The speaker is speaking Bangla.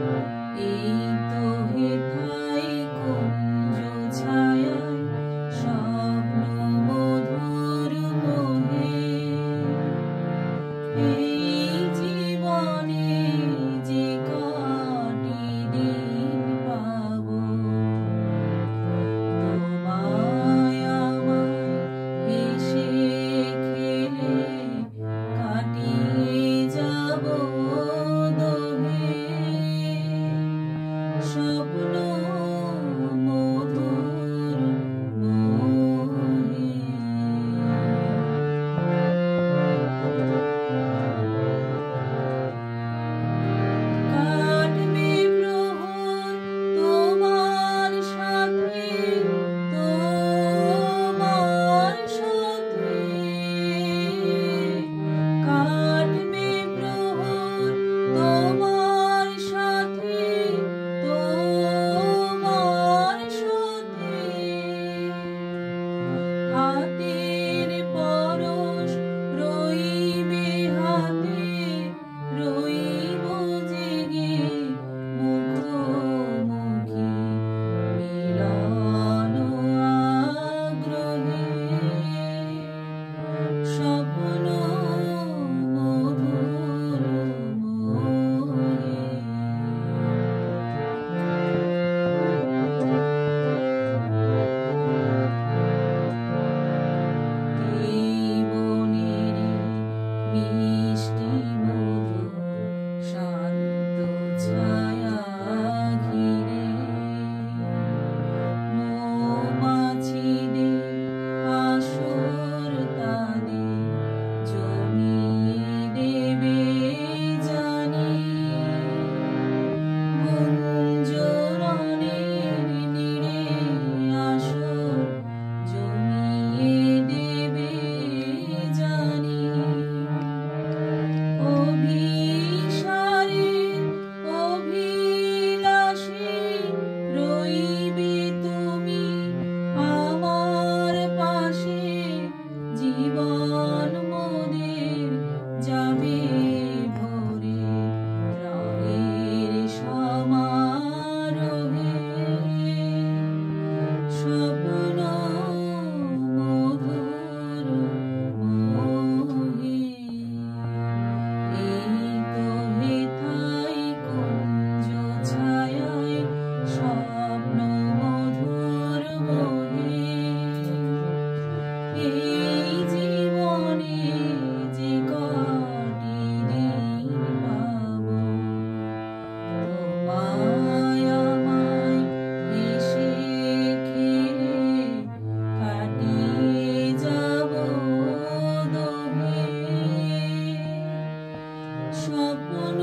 এই তো হেথায় কুঞ্জ ছায়ায় স্বপ্ন মধুর মোহে, এই জীবনে যে কটি দিন পাবো, তোমায় আমায় হেসে খেলে কাটিয়ে যাব দোহে। স্বপ্ন মধুর মোহে। কাটবে প্রহর তোমার সাথে, তোমার সাথে। কাটবে প্রহর তোমার সাথে, তোমার সাথে। হাতের পরশ রইবে হাতে, রইব জেগে মুখোমুখি মিলন আগ্রহে। স্বপ্ন মধুর মোহে। মিষ্টি মধুর শান্ত ছায়া ঘিরে, মৌমাছিদের আসর তাদের জমিয়ে দেবে জানি। গুঞ্জরণের নীড়ে আসর জমিয়ে দেবে জানি। অভিসারে অভিলাষে রইবে তুমি আমার পাশে, জীবন মোদের যাবে ভরে রঙের সমারোহে। স্বপ্ন মধুর মোহে। এই তো হেথায় কুঞ্জ ছায়ায় স্বপ্ন মধুর মোহে, এই জীবনে যে কটি দিন পাবো, তোমায় আমায় হেসে খেলে কাটিয়ে যাব দোহে। স্বপ্ন